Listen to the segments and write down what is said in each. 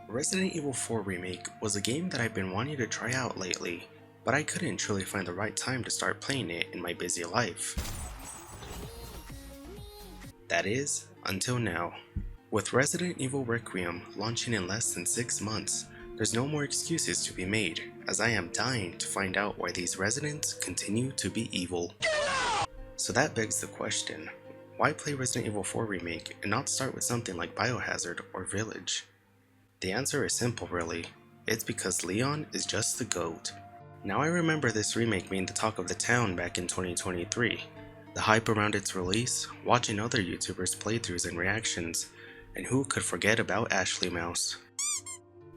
Resident Evil 4 Remake was a game that I've been wanting to try out lately, but I couldn't truly find the right time to start playing it in my busy life. That is, until now. With Resident Evil Requiem launching in less than 6 months, there's no more excuses to be made, as I am dying to find out why these residents continue to be evil. So that begs the question, why play Resident Evil 4 Remake and not start with something like Biohazard or Village? The answer is simple really, it's because Leon is just the GOAT. Now I remember this remake being the talk of the town back in 2023, the hype around its release, watching other YouTubers playthroughs and reactions, and who could forget about Ashley Mouse.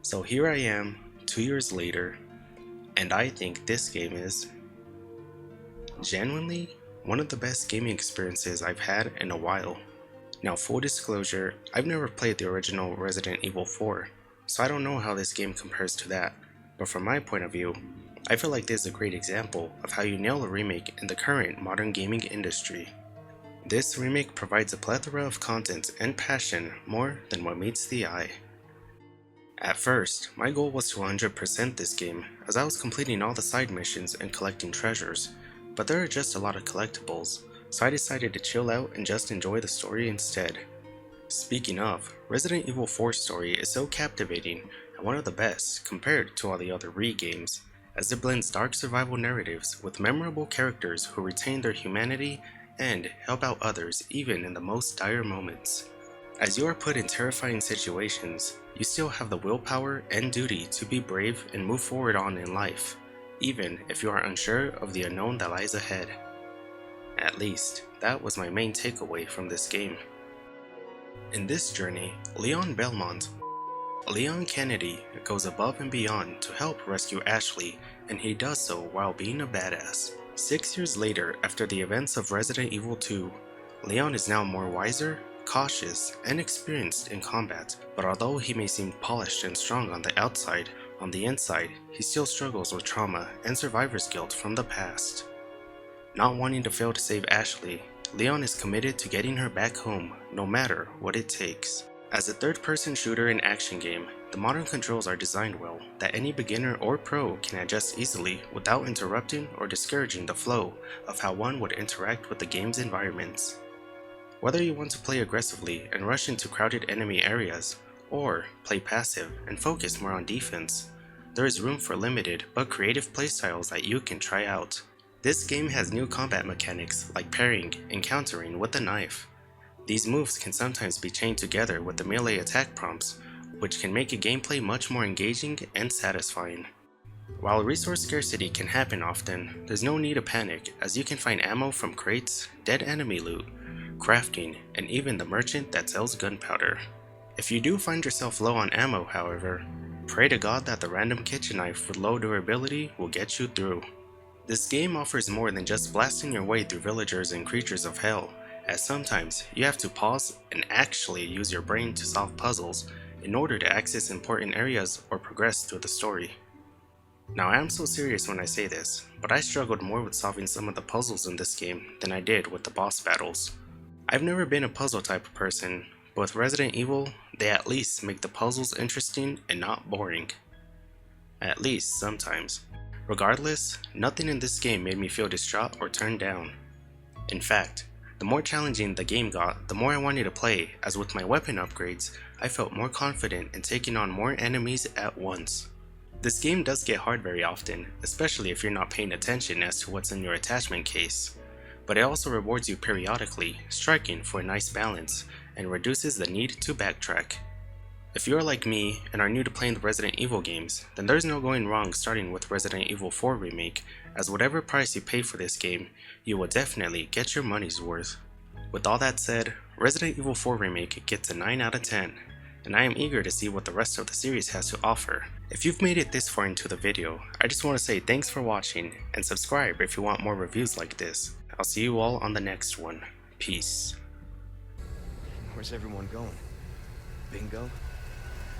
So here I am, 2 years later, and I think this game is genuinely one of the best gaming experiences I've had in a while. Now full disclosure, I've never played the original Resident Evil 4, so I don't know how this game compares to that, but from my point of view, I feel like this is a great example of how you nail a remake in the current modern gaming industry. This remake provides a plethora of content and passion more than what meets the eye. At first, my goal was to 100% this game, as I was completing all the side missions and collecting treasures, but there are just a lot of collectibles, so I decided to chill out and just enjoy the story instead. Speaking of, Resident Evil 4's story is so captivating and one of the best compared to all the other games, as it blends dark survival narratives with memorable characters who retain their humanity and help out others even in the most dire moments. As you are put in terrifying situations, you still have the willpower and duty to be brave and move forward on in life, even if you are unsure of the unknown that lies ahead. At least, that was my main takeaway from this game. In this journey, Leon Kennedy goes above and beyond to help rescue Ashley, and he does so while being a badass. 6 years later, after the events of Resident Evil 2, Leon is now more wiser, cautious, and experienced in combat, but although he may seem polished and strong on the outside, on the inside, he still struggles with trauma and survivor's guilt from the past. Not wanting to fail to save Ashley, Leon is committed to getting her back home, no matter what it takes. As a third-person shooter and action game, the modern controls are designed well, that any beginner or pro can adjust easily without interrupting or discouraging the flow of how one would interact with the game's environments. Whether you want to play aggressively and rush into crowded enemy areas, or play passive and focus more on defense, there is room for limited but creative playstyles that you can try out. This game has new combat mechanics like parrying and countering with the knife. These moves can sometimes be chained together with the melee attack prompts, which can make a gameplay much more engaging and satisfying. While resource scarcity can happen often, there's no need to panic, as you can find ammo from crates, dead enemy loot, crafting, and even the merchant that sells gunpowder. If you do find yourself low on ammo, however, pray to God that the random kitchen knife with low durability will get you through. This game offers more than just blasting your way through villagers and creatures of hell, as sometimes you have to pause and actually use your brain to solve puzzles in order to access important areas or progress through the story. Now I am so serious when I say this, but I struggled more with solving some of the puzzles in this game than I did with the boss battles. I've never been a puzzle type of person, but with Resident Evil, they at least make the puzzles interesting and not boring. At least sometimes. Regardless, nothing in this game made me feel distraught or turned down. In fact, the more challenging the game got, the more I wanted to play, as with my weapon upgrades, I felt more confident in taking on more enemies at once. This game does get hard very often, especially if you're not paying attention as to what's in your attachment case, but it also rewards you periodically, striking for a nice balance, and reduces the need to backtrack. If you are like me and are new to playing the Resident Evil games, then there's no going wrong starting with Resident Evil 4 Remake, as whatever price you pay for this game, you will definitely get your money's worth. With all that said, Resident Evil 4 Remake gets a 9 out of 10, and I am eager to see what the rest of the series has to offer. If you've made it this far into the video, I just want to say thanks for watching, and subscribe if you want more reviews like this. I'll see you all on the next one. Peace. Where's everyone going? Bingo?